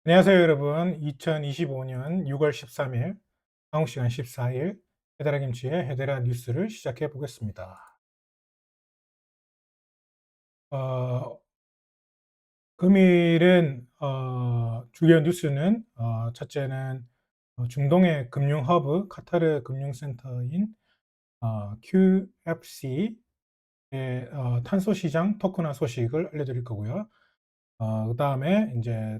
안녕하세요, 여러분. 2025년 6월 13일, 한국 시간 14일, 헤데라 김치의 헤데라 뉴스를 시작해 보겠습니다. 어, 금일은 주요 뉴스는 첫째는 중동의 금융 허브 카타르 금융센터인 QFC의 탄소 시장 토큰화 소식을 알려드릴 거고요. 그다음에 이제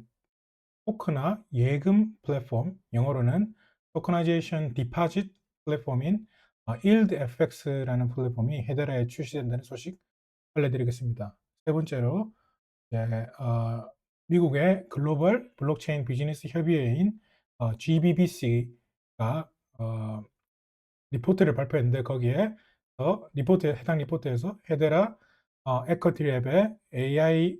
토크나 예금 플랫폼, 영어로는 토커나이제이션 디파짓 플랫폼인 YieldFX라는 플랫폼이 헤데라에 출시된다는 소식 알려드리겠습니다. 세 번째로 이제, 미국의 글로벌 블록체인 비즈니스 협의회인 GBBC가 리포트를 발표했는데 거기에 해당 리포트에서 헤데라 에커티랩의 AI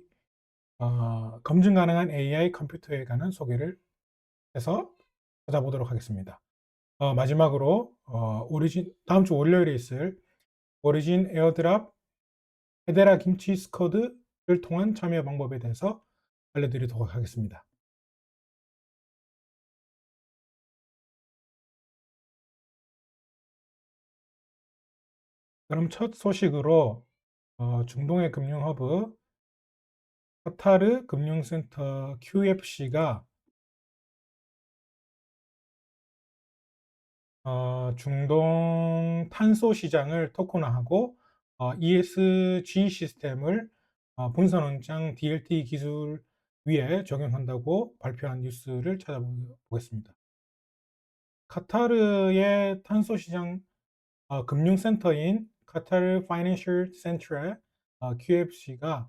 검증 가능한 AI 컴퓨터에 관한 소개를 해서 찾아보도록 하겠습니다. 마지막으로 다음 주 월요일에 있을 오리진 에어드랍 헤데라 김치 스쿼드를 통한 참여 방법에 대해서 알려드리도록 하겠습니다. 그럼 첫 소식으로 중동의 금융 허브 카타르 금융센터 QFC가 중동 탄소 시장을 토큰화하고 ESG 시스템을 분산 원장 DLT 기술 위에 적용한다고 발표한 뉴스를 찾아보겠습니다. 카타르의 탄소 시장 금융센터인 카타르 파이낸셜 센트럴 QFC가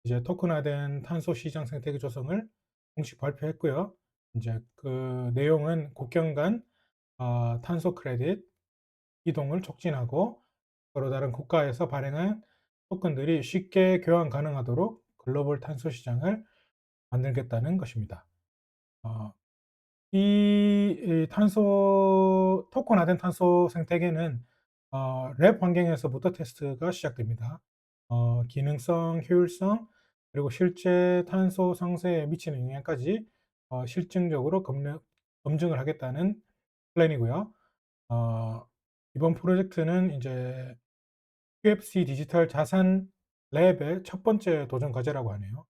이제 토큰화된 탄소 시장 생태계 조성을 공식 발표했고요. 이제 그 내용은 국경 간 탄소 크레딧 이동을 촉진하고 서로 다른 국가에서 발행한 토큰들이 쉽게 교환 가능하도록 글로벌 탄소 시장을 만들겠다는 것입니다. 어, 이 탄소 토큰화된 탄소 생태계는 랩 환경에서부터 테스트가 시작됩니다. 기능성, 효율성, 그리고 실제 탄소 상세에 미치는 영향까지 실증적으로 검증을 하겠다는 플랜이고요. 어, 이번 프로젝트는 이제 QFC 디지털 자산 랩의 첫 번째 도전 과제라고 하네요.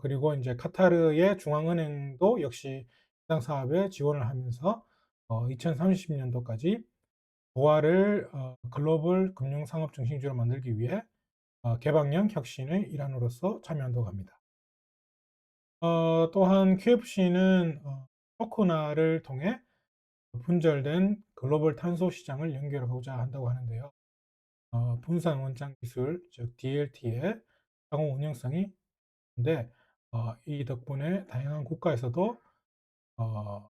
그리고 이제 카타르의 중앙은행도 역시 해당 사업에 지원을 하면서 2030년도까지 도화를 글로벌 금융 상업 중심지로 만들기 위해 개방형 혁신의 일환으로서 참여한다고 합니다. 또한 QFC는 토크나를 통해 분절된 글로벌 탄소 시장을 연결하고자 한다고 하는데요. 분산 원장 기술, 즉 DLT의 상호 운영성이 인데 이 덕분에 다양한 국가에서도 어,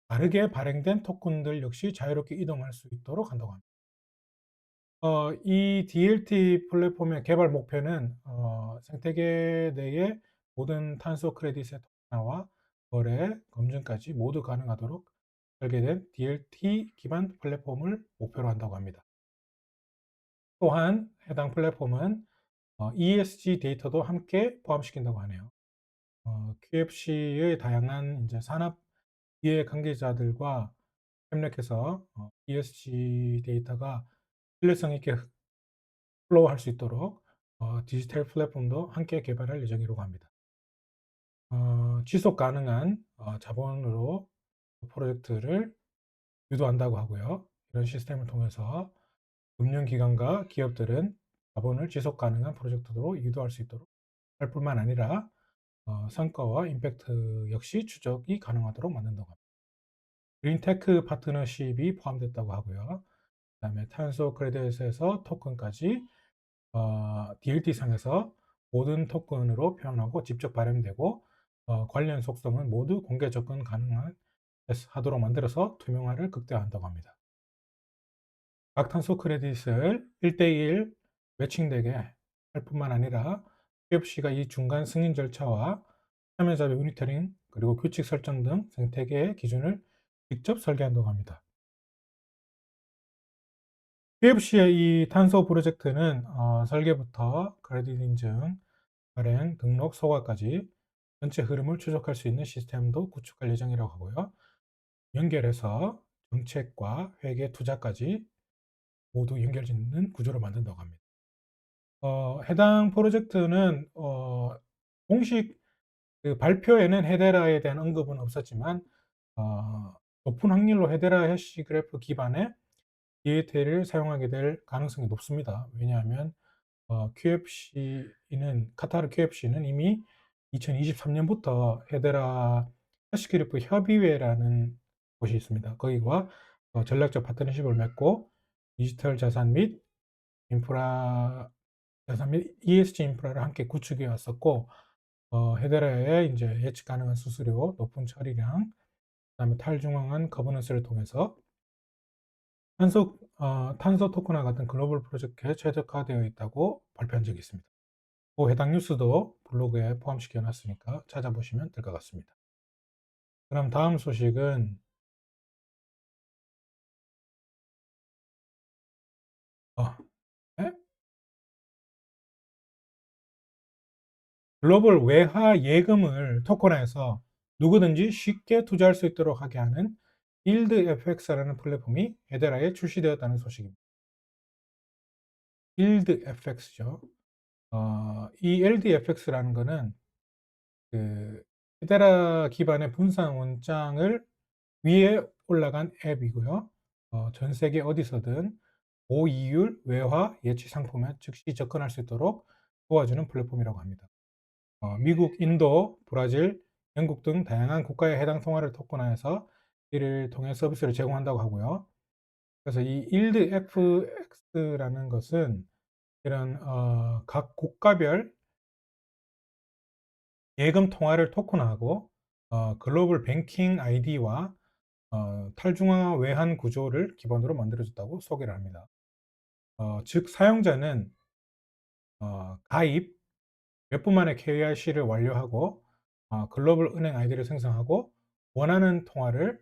다르게 발행된 토큰들 역시 자유롭게 이동할 수 있도록 한다고 합니다. 이 DLT 플랫폼의 개발 목표는 생태계 내의 모든 탄소 크레딧의 토큰화와 거래, 검증까지 모두 가능하도록 설계된 DLT 기반 플랫폼을 목표로 한다고 합니다. 또한 해당 플랫폼은 ESG 데이터도 함께 포함시킨다고 하네요. QFC의 다양한 이제 산업 이해 관계자들과 협력해서 ESG 데이터가 신뢰성 있게 플로우할 수 있도록 디지털 플랫폼도 함께 개발할 예정이라고 합니다. 지속 가능한 자본으로 프로젝트를 유도한다고 하고요. 이런 시스템을 통해서 금융기관과 기업들은 자본을 지속 가능한 프로젝트로 유도할 수 있도록 할 뿐만 아니라 성과와 임팩트 역시 추적이 가능하도록 만든다고 합니다. 그린테크 파트너십이 포함됐다고 하고요. 그다음에 탄소 크레딧에서 토큰까지 DLT 상에서 모든 토큰으로 표현하고 직접 발행되고 관련 속성은 모두 공개 접근 하도록 만들어서 투명화를 극대화한다고 합니다. 각 탄소 크레딧을 1대1 매칭되게 할 뿐만 아니라 QFC가 이 중간 승인 절차와 참여자별 모니터링 그리고 규칙 설정 등 생태계의 기준을 직접 설계한다고 합니다. QFC의 이 탄소 프로젝트는 설계부터 크레딧 인증, 발행, 등록, 소각까지 전체 흐름을 추적할 수 있는 시스템도 구축할 예정이라고 하고요. 연결해서 정책과 회계, 투자까지 모두 연결짓는 구조를 만든다고 합니다. 해당 프로젝트는 공식 그 발표에는 헤데라에 대한 언급은 없었지만 높은 확률로 헤데라 해시 그래프 기반의 DAT를 사용하게 될 가능성이 높습니다. 왜냐하면 QFC는 카타르 QFC는 이미 2023년부터 헤데라 해시그래프 협의회라는 곳이 있습니다. 거기와 전략적 파트너십을 맺고 디지털 자산 및 인프라 자산 및 ESG 인프라를 함께 구축해 왔었고 헤데라의 이제 예측 가능한 수수료, 높은 처리량, 그다음에 탈중앙한 거버넌스를 통해서 탄소 토큰화 같은 글로벌 프로젝트에 최적화되어 있다고 발표한 적이 있습니다. 해당 뉴스도 블로그에 포함시켜 놨으니까 찾아보시면 될 것 같습니다. 그럼 다음 소식은 네? 글로벌 외화 예금을 토큰화해서 누구든지 쉽게 투자할 수 있도록 하게 하는 YieldFX라는 플랫폼이 헤데라에 출시되었다는 소식입니다. YieldFX죠. 이 YieldFX라는 거는 그 헤데라 기반의 분산 원장을 위에 올라간 앱이고요. 전 세계 어디서든 고이율 외화 예치 상품에 즉시 접근할 수 있도록 도와주는 플랫폼이라고 합니다. 미국, 인도, 브라질, 영국 등 다양한 국가에 해당 통화를 토큰화해서 이를 통해 서비스를 제공한다고 하고요. 그래서 이 YieldFX라는 것은 이런 각 국가별 예금 통화를 토큰화하고 글로벌 뱅킹 아이디와 탈중앙화 외환 구조를 기반으로 만들어졌다고 소개를 합니다. 즉 사용자는 가입, 몇 분 만에 KYC를 완료하고 글로벌 은행 아이디를 생성하고 원하는 통화를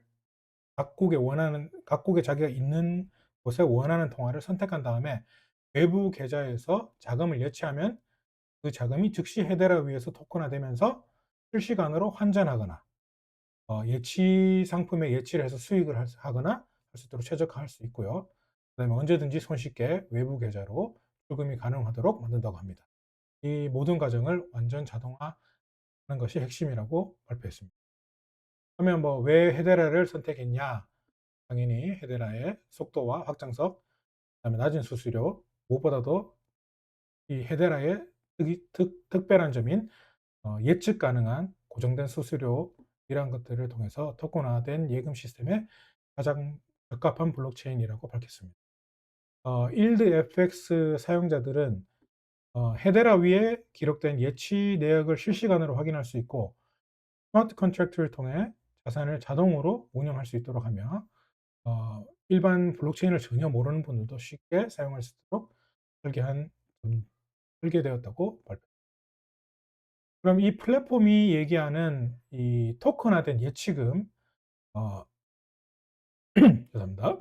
각국에 자기가 있는 곳에 원하는 통화를 선택한 다음에 외부 계좌에서 자금을 예치하면 그 자금이 즉시 헤데라 위에서 토큰화되면서 실시간으로 환전하거나 예치 상품에 예치를 해서 수익을 하거나 할 수 있도록 최적화할 수 있고요. 그다음에 언제든지 손쉽게 외부 계좌로 출금이 가능하도록 만든다고 합니다. 이 모든 과정을 완전 자동화하는 것이 핵심이라고 발표했습니다. 그러면 왜 헤데라를 선택했냐? 당연히 헤데라의 속도와 확장성, 그다음에 낮은 수수료, 무엇보다도 이 헤데라의 특별한 점인 예측 가능한 고정된 수수료 이러한 것들을 통해서 토큰화된 예금 시스템에 가장 적합한 블록체인이라고 밝혔습니다. YieldFX 사용자들은 헤데라 위에 기록된 예치 내역을 실시간으로 확인할 수 있고 스마트 컨트랙트를 통해 자산을 자동으로 운영할 수 있도록 하며 일반 블록체인을 전혀 모르는 분들도 쉽게 사용할 수 있도록 설계되었다고 발표. 그럼 이 플랫폼이 얘기하는 이 토큰화된 예치금, 어, 죄송합니다.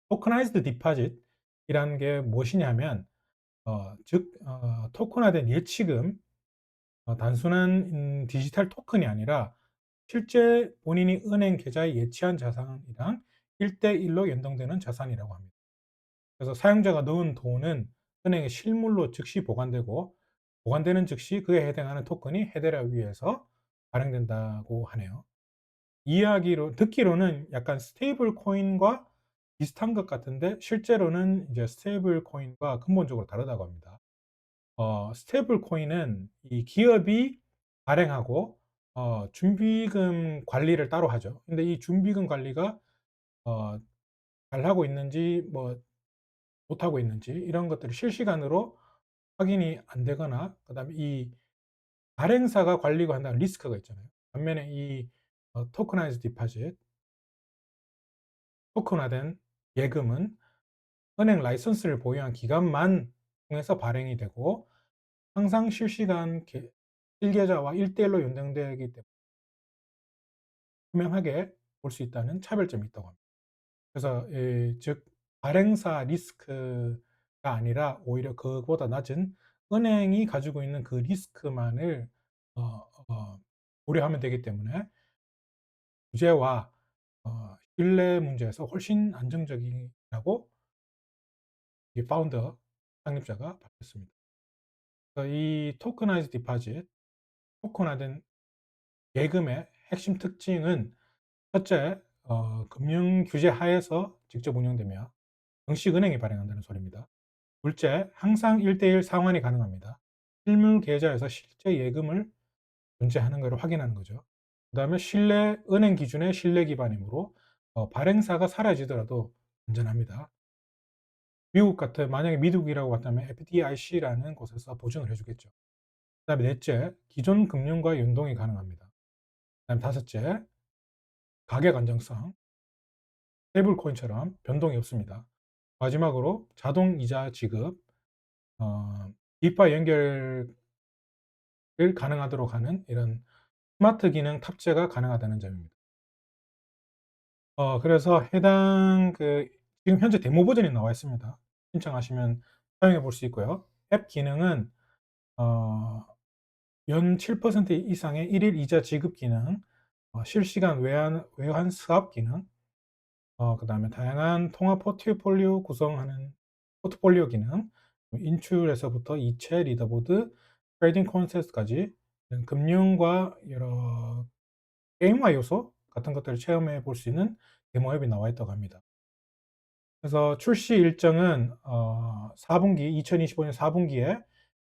토커나이즈드 디파짓이라는 게 무엇이냐면, 토큰화된 예치금, 단순한 디지털 토큰이 아니라 실제 본인이 은행 계좌에 예치한 자산이랑 1대1로 연동되는 자산이라고 합니다. 그래서 사용자가 넣은 돈은 은행에 실물로 즉시 보관되고 보관되는 즉시 그에 해당하는 토큰이 헤데라 위에서 발행된다고 하네요. 듣기로는 약간 스테이블 코인과 비슷한 것 같은데 실제로는 이제 스테이블 코인과 근본적으로 다르다고 합니다. 스테이블 코인은 이 기업이 발행하고 준비금 관리를 따로 하죠. 근데 이 준비금 관리가 어 잘하고 있는지 못하고 있는지 이런 것들이 실시간으로 확인이 안 되거나 그다음에 이 발행사가 관리고 한다는 리스크가 있잖아요. 반면에 이 토커나이즈 디파짓 토큰화된 예금은 은행 라이선스를 보유한 기간만 통해서 발행이 되고 항상 실시간 실계좌와 1대1로 연동되기 때문에 투명하게 볼 수 있다는 차별점이 있다고 합니다. 그래서 즉 발행사 리스크가 아니라 오히려 그보다 낮은 은행이 가지고 있는 그 리스크만을 고려하면 되기 때문에 규제와 신뢰 문제에서 훨씬 안정적이라고 이 파운더 창립자가 밝혔습니다. 이 토커나이즈 디파짓, 토큰화된 예금의 핵심 특징은 첫째, 금융 규제 하에서 직접 운영되며 정식 은행이 발행한다는 소리입니다. 둘째, 항상 1:1 상환이 가능합니다. 실물 계좌에서 실제 예금을 존재하는 것을 확인하는 거죠. 그다음에 신뢰 은행 기준의 신뢰 기반이므로 발행사가 사라지더라도 안전합니다. 미국 같은 만약에 미국이라고 같다면 FDIC라는 곳에서 보증을 해 주겠죠. 그다음에 넷째, 기존 금융과 연동이 가능합니다. 그다음에 다섯째, 가격 안정성, 스테이블 코인처럼 변동이 없습니다. 마지막으로 자동 이자 지급, 디파 연결을 가능하도록 하는 이런 스마트 기능 탑재가 가능하다는 점입니다. 그래서 해당 지금 현재 데모 버전이 나와 있습니다. 신청하시면 사용해 볼 수 있고요. 앱 기능은 어 연 7% 이상의 1일 이자 지급 기능, 실시간 외환 수합 기능, 그다음에 다양한 통화 포트폴리오 구성하는 포트폴리오 기능, 인출에서부터 이체, 리더보드, 트레이딩 콘센서스까지 금융과 여러 게임화 요소 같은 것들을 체험해 볼 수 있는 데모 앱이 나와 있다고 합니다. 그래서 출시 일정은 4분기 2025년 4분기에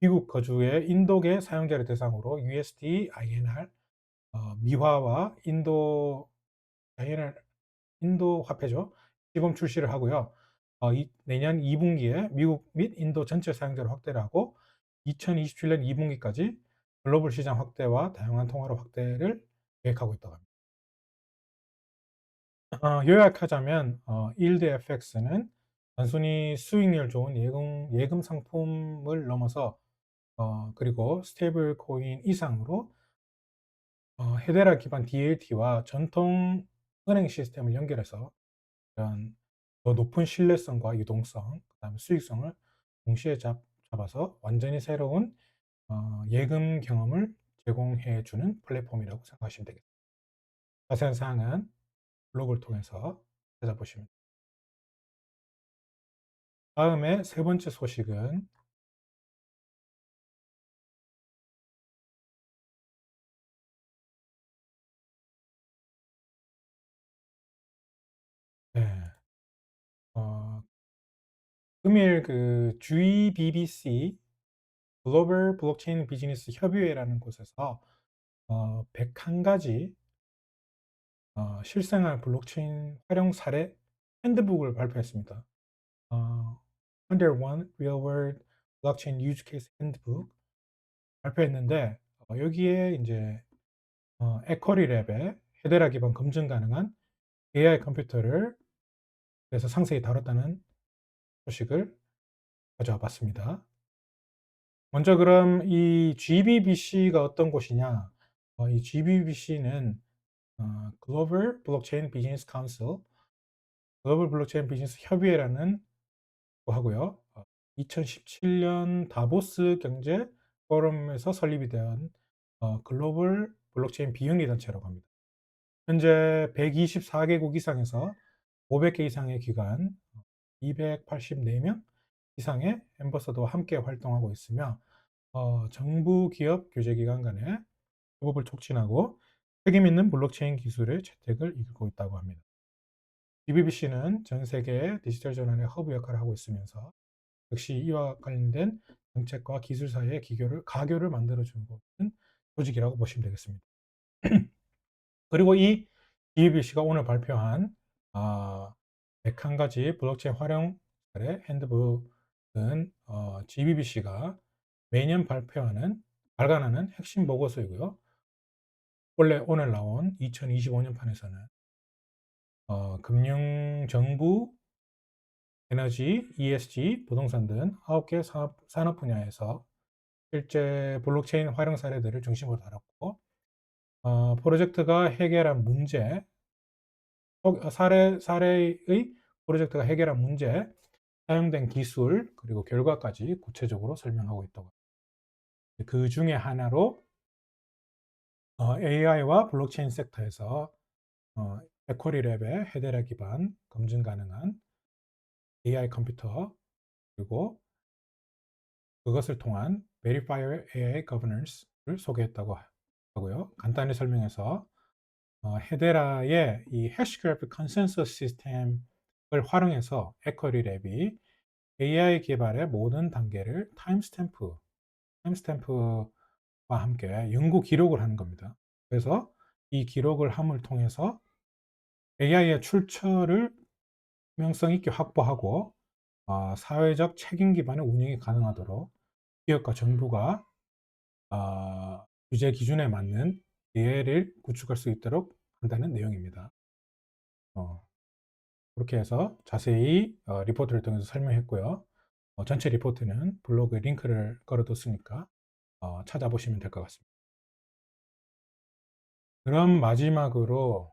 미국 거주의 인도계 사용자를 대상으로 USD, INR, 미화와 INR 인도 화폐죠. 시범 출시를 하고요. 내년 2분기에 미국 및 인도 전체 사용자를 확대를 하고 2027년 2분기까지 글로벌 시장 확대와 다양한 통화로 확대를 계획하고 있다고 합니다. 요약하자면 Yield FX는 단순히 수익률 좋은 예금 상품을 넘어서 그리고 스테이블 코인 이상으로 헤데라 기반 DLT와 전통 은행 시스템을 연결해서 이런 더 높은 신뢰성과 유동성, 그다음에 수익성을 동시에 잡아서 완전히 새로운 예금 경험을 제공해 주는 플랫폼이라고 생각하시면 되겠습니다. 자세한 사항은 블로그를 통해서 찾아보시면 됩니다. 다음에 세 번째 소식은 네, 어, 금일 GBBC 글로벌 블록체인 비즈니스 협의회라는 곳에서 101가지 실생활 블록체인 활용 사례 핸드북을 발표했습니다. 어, 101 Real World Blockchain Use Case Handbook 발표했는데 여기에 이제 에쿼리 랩의 헤데라 기반 검증 가능한 AI 컴퓨터를 그래서 상세히 다뤘다는 소식을 가져와 봤습니다. 먼저 그럼 이 GBBC가 어떤 곳이냐? 이 GBBC는 글로벌 블록체인 비즈니스 카운슬, 글로벌 블록체인 비즈니스 협의회라는 거 하고요. 2017년 다보스 경제 포럼에서 설립이 된 글로벌 블록체인 비영리 단체라고 합니다. 현재 124개국 이상에서 500개 이상의 기관, 284명 이상의 앰버서더와 함께 활동하고 있으며 정부, 기업, 교제기관 간의 협업을 촉진하고 책임 있는 블록체인 기술의 채택을 이끌고 있다고 합니다. GBBC는 전 세계 디지털 전환의 허브 역할을 하고 있으면서 역시 이와 관련된 정책과 기술 사이의 가교를 만들어주고 있는 조직이라고 보시면 되겠습니다. 그리고 이 GBBC가 오늘 발표한 101가지 블록체인 활용 사례 핸드북은 GBBC가 매년 발간하는 핵심 보고서이고요. 원래 오늘 나온 2025년 판에서는 금융, 정부, 에너지, ESG, 부동산 등 9개 산업 분야에서 실제 블록체인 활용 사례들을 중심으로 다뤘고 프로젝트가 해결한 문제, 사례의 프로젝트가 해결한 문제, 사용된 기술, 그리고 결과까지 구체적으로 설명하고 있다고 합니다. 그 중에 하나로 AI와 블록체인 섹터에서 에쿼리랩의 헤데라 기반 검증 가능한 AI 컴퓨터, 그리고 그것을 통한 Verifier AI Governance를 소개했다고 하고요. 간단히 설명해서 헤데라의 이 해시그래프 컨센서스 시스템을 활용해서 에쿼리랩이 AI 개발의 모든 단계를 타임스탬프와 함께 연구 기록을 하는 겁니다. 그래서 이 기록을 함을 통해서 AI의 출처를 투명성 있게 확보하고 사회적 책임 기반의 운영이 가능하도록 기업과 정부가 규제 기준에 맞는 대회를 구축할 수 있도록 한다는 내용입니다. 그렇게 해서 자세히 리포트를 통해서 설명했고요. 전체 리포트는 블로그에 링크를 걸어뒀으니까 찾아보시면 될 것 같습니다. 그럼 마지막으로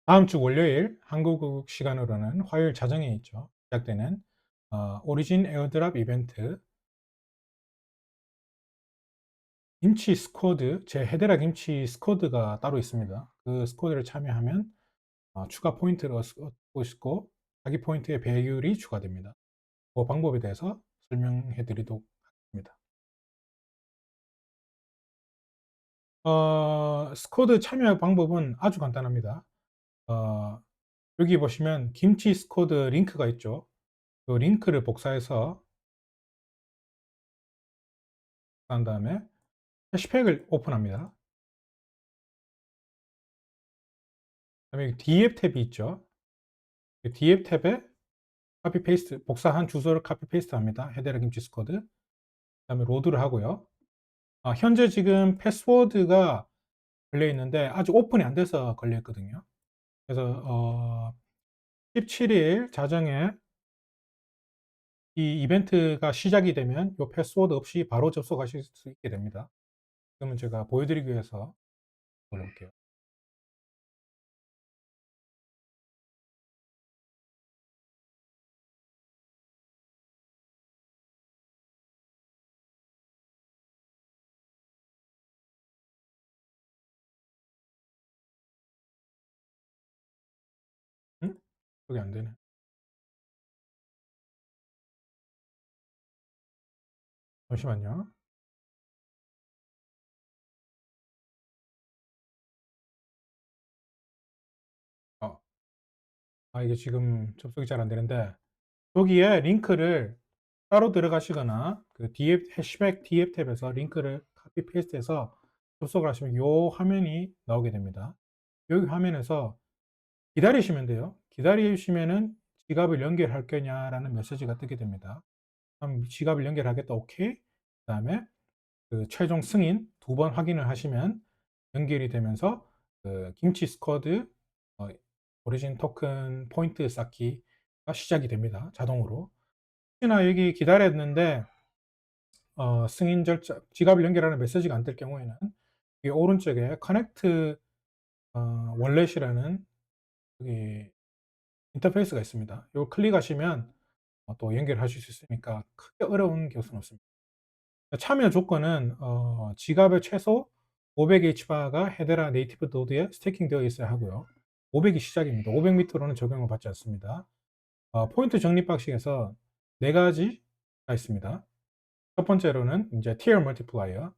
다음 주 월요일 한국 시간으로는 화요일 자정에 있죠. 시작되는 오리진 에어드랍 이벤트 김치 스쿼드, 제 헤데라 김치 스쿼드가 따로 있습니다. 그 스쿼드를 참여하면 추가 포인트를 얻고 있고 자기 포인트의 배율이 추가됩니다. 그 방법에 대해서 설명해 드리도록 하겠습니다. 스쿼드 참여 방법은 아주 간단합니다. 어, 여기 보시면 김치 스쿼드 링크가 있죠. 그 링크를 복사해서 한 다음에 해시팩을 오픈합니다. 그다음에 DF 탭이 있죠. DF 탭에 카피 페이스트, 복사한 주소를 카피 페이스트 합니다. 헤데라 김치 스쿼드. 그다음에 로드를 하고요. 현재 지금 패스워드가 걸려 있는데 아직 오픈이 안 돼서 걸려 있거든요. 그래서 17일 자정에 이 이벤트가 시작이 되면 이 패스워드 없이 바로 접속하실 수 있게 됩니다. 그러면 제가 보여드리기 위해서 올려볼게요. 응? 그게 안 되네. 잠시만요. 어, 이게 지금 접속이 잘 안 되는데 여기에 링크를 따로 들어가시거나 그 DF 해시백 DF 탭에서 링크를 카피 페이스트해서 접속을 하시면 이 화면이 나오게 됩니다. 여기 화면에서 기다리시면 돼요. 기다리시면은 지갑을 연결할 거냐라는 메시지가 뜨게 됩니다. 그럼 지갑을 연결하겠다. 오케이. 그다음에 그 최종 승인 2번 확인을 하시면 연결이 되면서 그 김치 스쿼드 어, 오리진 토큰 포인트 쌓기가 시작이 됩니다. 자동으로. 혹시나 여기 기다렸는데 승인 절차, 지갑을 연결하는 메시지가 안 뜰 경우에는 이 오른쪽에 커넥트 월렛이라는 여기 인터페이스가 있습니다. 이걸 클릭하시면 또 연결하실 수 있으니까 크게 어려운 것은 없습니다. 참여 조건은 지갑에 최소 500H바가 헤데라 네이티브 노드에 스테이킹되어 있어야 하고요. 500이 시작입니다. 500 밑으로는 적용을 받지 않습니다. 포인트 적립 방식에서 네 가지가 있습니다. 첫 번째로는 이제 티어 멀티플라이어,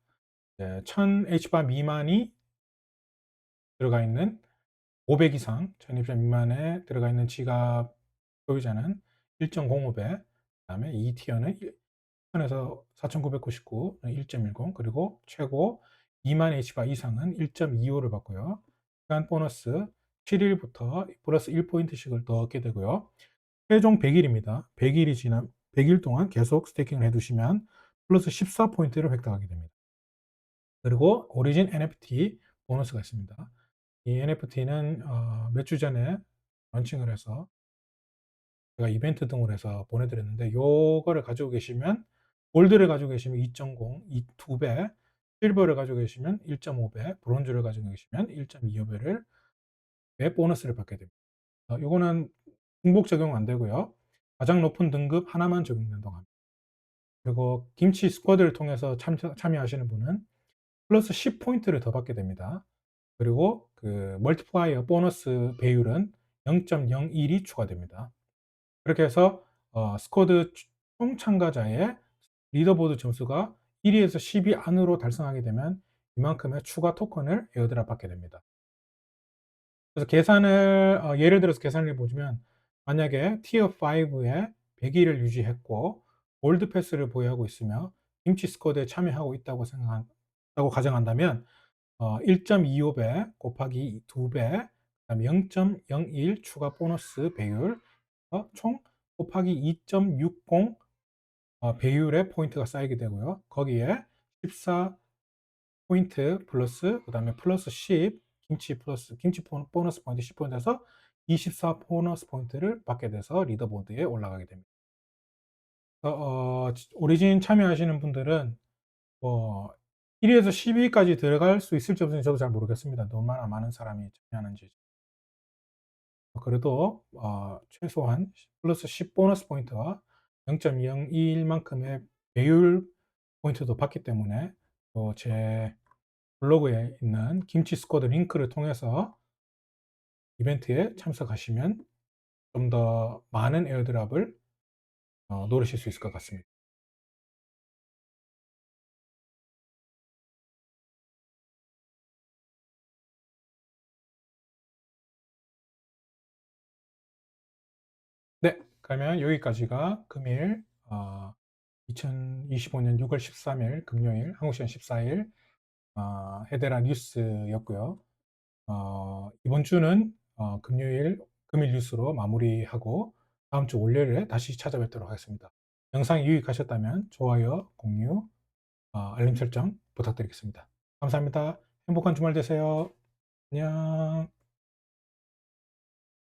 1000H바 미만이 들어가 있는 500 이상, 1000H바 미만에 들어가 있는 지갑 소유자는 1.05배, 그다음에 2티어는 1000에서 4999, 1.10, 그리고 최고 2만 H바 이상은 1.25를 받고요. 시간 보너스 7일부터 플러스 1포인트씩을 더 얻게 되고요. 최종 100일입니다. 100일이 지난 100일 동안 계속 스테이킹을 해두시면 플러스 14포인트를 획득하게 됩니다. 그리고 오리진 NFT 보너스가 있습니다. 이 NFT는 몇 주 전에 런칭을 해서 제가 이벤트 등으로 해서 보내드렸는데 요거를 가지고 계시면 골드를 가지고 계시면 2.0, 2배, 실버를 가지고 계시면 1.5배, 브론즈를 가지고 계시면 1.25배를 매 보너스를 받게 됩니다. 요거는 중복 적용 안 되고요. 가장 높은 등급 하나만 적용된다고 합니다. 그리고 김치 스쿼드를 통해서 참여하시는 분은 플러스 10포인트를 더 받게 됩니다. 그리고 그 멀티플라이어 보너스 배율은 0.01이 추가됩니다. 그렇게 해서 스쿼드 총 참가자의 리더보드 점수가 1 위에서 10위 안으로 달성하게 되면 이만큼의 추가 토큰을 에어드랍 받게 됩니다. 그래서 계산을 예를 들어서 계산을 해 보자면, 만약에 티어 5에 100위를 유지했고 골드 패스를 보유하고 있으며 김치 스쿼드에 참여하고 있다고 가정한다면 1.25배 곱하기 2배, 그다음에 0.01 추가 보너스 배율, 총 곱하기 2.60 배율의 포인트가 쌓이게 되고요. 거기에 14 포인트 플러스, 그다음에 플러스 10 김치 보너스 포인트 10 포인트에서 24 보너스 포인트를 받게 돼서 리더보드에 올라가게 됩니다. 오리진 참여하시는 분들은 뭐 1 위에서 10 위까지 들어갈 수 있을지 없을지 저도 잘 모르겠습니다. 얼마나 많은 사람이 참여하는지. 그래도 최소한 플러스 10 보너스 포인트와 0.021 만큼의 배율 포인트도 받기 때문에, 제 블로그에 있는 김치 스쿼드 링크를 통해서 이벤트에 참석하시면 좀 더 많은 에어드랍을 노리실 수 있을 것 같습니다. 네. 그러면 여기까지가 금일 2025년 6월 13일 금요일 한국 시간 14일 헤데라 뉴스였고요. 이번 주는 금일 뉴스로 마무리하고 다음 주 월요일에 다시 찾아뵙도록 하겠습니다. 영상이 유익하셨다면 좋아요, 공유, 알림 설정 부탁드리겠습니다. 감사합니다. 행복한 주말 되세요. 안녕.